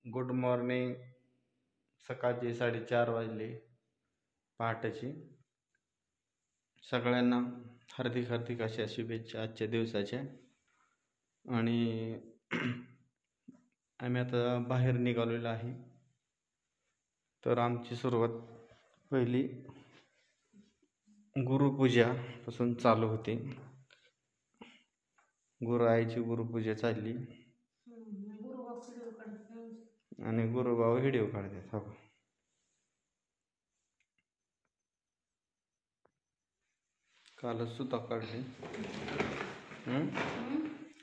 Good morning. सकाळचे 4:30 वाजले पहाटेची. सगळ्यांना हार्दिक हार्दिक अशा शुभेच्छा आजच्या दिवसाच्या. आणि आम्ही आता बाहेर निघालेलो आहे. तर आमची सुरुवात पहिली गुरुपूजापासून चालू होते. गुरु आईची गुरुपूजा चालली आणि गुरुबाबा व्हिडिओ काढतात. हो, कालच सुद्धा काढले.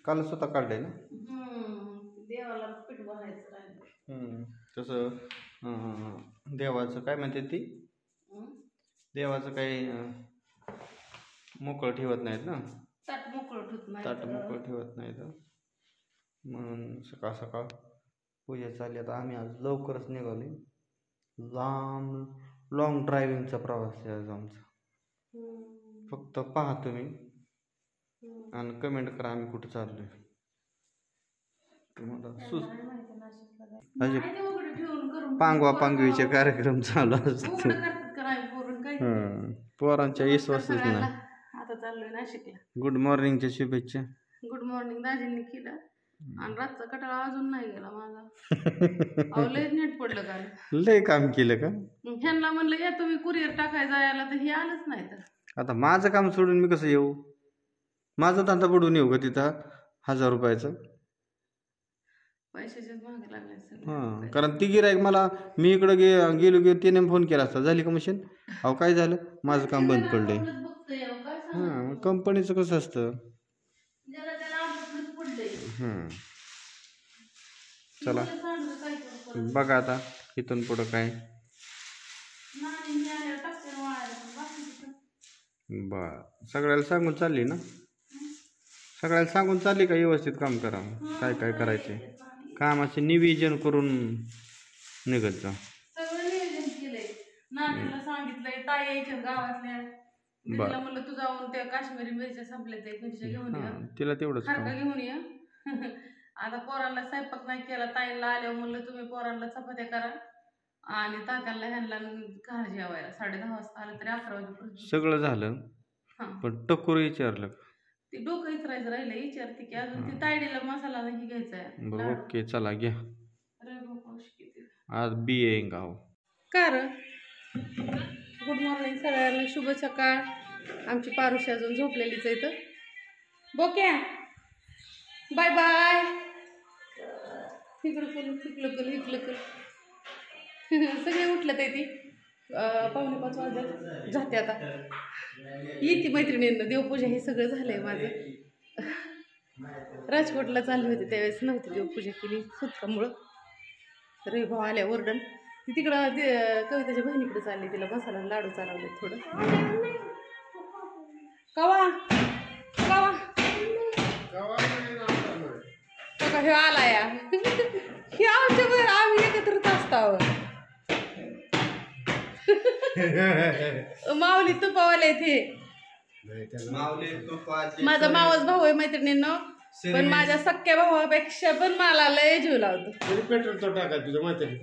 कालच सुद्धा काढले ना. देवाला पीठ बनायचं राहिलं. तसं देवाचं काय म्हणते ती, देवाचं काही मोकळं ठेवत नाहीत ना, ताट मोकळं ठेवत नाहीत. म्हणून सकाळ सकाळ पूजा चालली. आता आम्ही आज लवकरच निघाले. लॉंग ड्रायव्हिंगचा प्रवास आहे आज आमचा. फक्त पहा तुम्ही आणि कमेंट करा आम्ही कुठं चाललोय. तुम्हाला पांगवा पांगवीचे कार्यक्रम चालू असतात. पोरांच्या विश्वासच नाही. आता चाललोय नाशिकला. गुड मॉर्निंगच्या शुभेच्छा. गुड मॉर्निंग दाजींनी केलं आणि रातचा कटाळा अजून नाही गेला माझा. लय नेट पडलं काल. लय काम केलं का? ह्यांना म्हणलं या तुम्ही कुरिअर टाकायला जायला, तर हे आलंच नाही. तर आता माझं काम सोडून मी कसं येऊ? माझा धंदा बुडून येऊ का तिथं 1000 रुपयाचं? पैशाच्याच मागे लागले. कारण ती गिराईक मला, मी इकडं गेलो की त्याने फोन केला असता, झाली का मशीन? अहो काय झालं, माझं काम बंद पडलंय. कंपनीचं कसं असतं. चला बघा आता इथून पुढं काय. बर, सगळ्याला सांगून चालली ना? सगळ्याला सांगून चालली का व्यवस्थित काम करा, काय काय करायचे कामाचे नियोजन करून निघत जा. सगळं नियोजन केलंय. नानीला सांगितलंय, ताई यायच्या गावातल्या. तिला म्हणलं तू जाऊन त्या काश्मीरी मिरच्या संपल्या त्या मिरच्या घेऊन ये, तिला तेवढंच घेऊन ये. आता पोरांना स्वयंपाक नाही केला. ताईला आल्यावर म्हणलं तुम्ही पोरांना चपात्या करा आणि तात्यांना ह्यांना घाल जेवायला. 10:30 वाजता आलं तरी 11 वाजेपर्यंत सगळं झालं. पण टकोर विचारलं, ती डोकं इचरायचं राहिलं. विचारते की अजून ती तायडीला मसाला नाही घ्यायचा आहे. बरं, ओके, चला घ्या. आज बी येईन गाव. कार गुड मॉर्निंग सगळ्यांना, शुभ सकाळ. आमची पारुशी अजून झोपलेलीच आहे. तर बोक्या बाय बाय. तिकडं करू तिकडं करू इकडं करू. सगळे उठलं ते ती 4:45 वाजता जाते. आता येते मैत्रिणींना देवपूजा हे सगळं झालंय माझं. राजकोटला चालली होती त्यावेळेस नव्हती देवपूजा केली सुतकामुळं. रवी भाऊ आल्या ओरडण. ती तिकडं कविताच्या बहिणीकडे चालली, तिला मसाला लाडू चालवले थोडं. कवा कवा का हे आला या हे आमच्या आम्ही एकत्रच असतो. माऊली तुपावाले इथे. माझा मावस भाऊ आहे मैत्रिणींनो, पण माझ्या सख्या भावापेक्षा पण मला लय जीव लावतो. पेट्रोल तो टाका तुझ्या मैत्रिणी.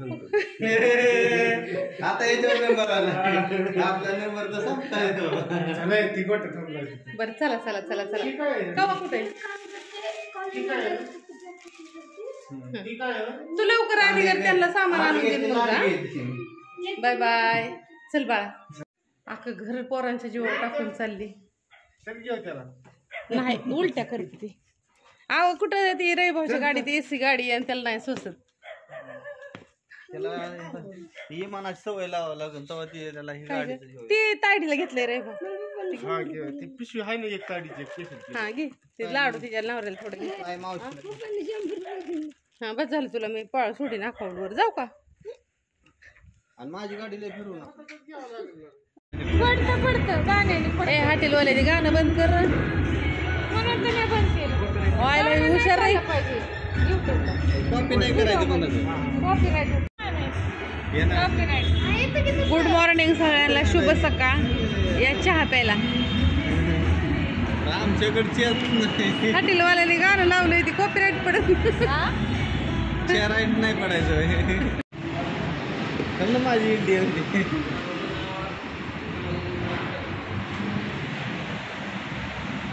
आता याच्यावर नंबर आला, आपला नंबर तर संपता येतो. बरं चला चला चला चला. कवा कुठे तू लवकर आली कर, त्यांना सामान आणून देत मग. Bye bye. चल बाळा. अख्खं घर पोरांच्या जीवावर टाकून चालली. नाही उलट्या करते ती. अहो कुठं ती रवी भाऊच्या गाडीत एसी गाडी आणि त्याला नाही सोसत. त्याला ही मनाची सवय लावावं लागेल तेव्हा ती त्याला ही गाडी. ती तायडीला घेतलंय रवी भाऊ. ती पिशवी आहे ना एक ताडीची. हा घे ते लाडू तिच्या नवऱ्याला थोडं घे. हा बस झालं तुला मी पळ सोडीन अकाउंटवर. जाऊ का? आणि माझी गाडी लय फिरू नका. पडतं पडतं गाण्याने. ए हॉटेलवाल्याने गाणं बंद कर. म्हणून तर नाही बंद केलं. व्हायला हुशार आहे. कॉपी नाही करायचं कोणाचं. गुड मॉर्निंग सगळ्यांना, शुभ सकाळ. या चहा प्यायला. आमच्याकडची हॉटेलवाल्याने गाणं लावलंय, ती कॉपीराईट पडत. चेअर राईट नाही पडायचं चल ना माझी इंडियन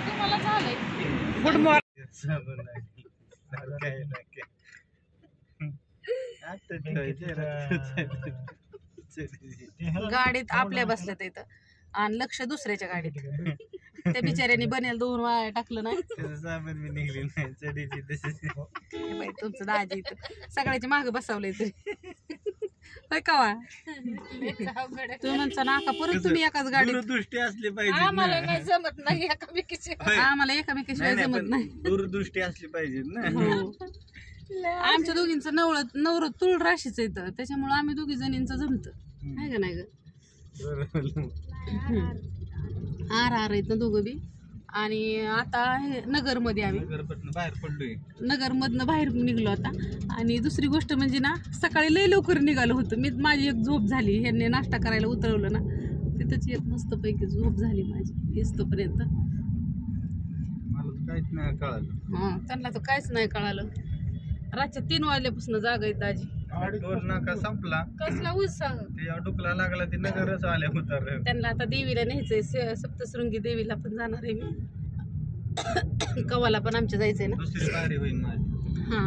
तुम्हाला झालंय गुड मॉर्निंग गाडीत आपल्या बसल्यात इथं आणि लक्ष दुसऱ्याच्या गाडीत त्या बिचाऱ्याने बनेल 2 वाया टाकलं नाही हे बाई, तुमचं दाजी इथं सगळ्याच्या मागे बसवलंय तरी होय कवा तुमचा नाका परत तुम्ही एकाच गाडीत दूरदृष्टी असली पाहिजे आम्हाला नाही जमत नाही एकामेकीशिवाय आम्हाला एकामेकीशिवाय जमत नाही दूरदृष्टी असली पाहिजे ना हो. आमच्या दोघींचं नवर तुळ राशीच येतं त्याच्यामुळे आम्ही दोघी जणींचं जमत आहे का नाही ग आर येत ना दोघं बी आणि आता हे नगरमध्ये आम्ही बाहेर पडलोय नगरमधनं बाहेर निघलो आता आणि दुसरी गोष्ट म्हणजे ना सकाळी लय लवकर निघालो होतं मी माझी एक झोप झाली ह्यांनी नाश्ता करायला उतरवलं ना तिथंच एक मस्तपैकी झोप झाली माझी येस्तोपर्यंत मला तर काहीच नाही कळालं हां त्यांना तर काहीच नाही कळालं रातच्या 3 वाजल्यापासून जागा आहेत दाजी टोल नाका संपला कसला उत्साह त्याच्यावर डुकला लागला ते नगरच आल्या उतर त्यांना आता देवीला न्यायचंय सप्तशृंगी देवीला पण जाणार आहे मी कवाला पण आमच्या जायचंय ना दुसरी बारी होईल माझी हा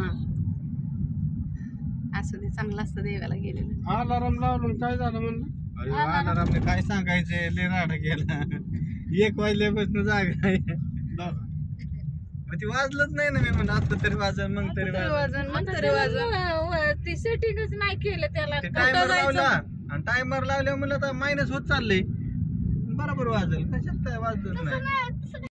असं ते चांगलं असतं देवाला गेलेलं अलाराम लावून काय झालं म्हणलं अलारामने काय सांगायचे लय राडा केला 1 वाजल्यापासून जागा आहे मग ती वाजलंच नाही ना मी म्हणलं आता तरी वाजन मग तरी ती सेटिंगच नाही केलं त्याला टायमर लावला आणि टायमर लावल्यावर म्हणलं आता मायनस होत चाललंय बरोबर वाजल कशात काय वाजत नाही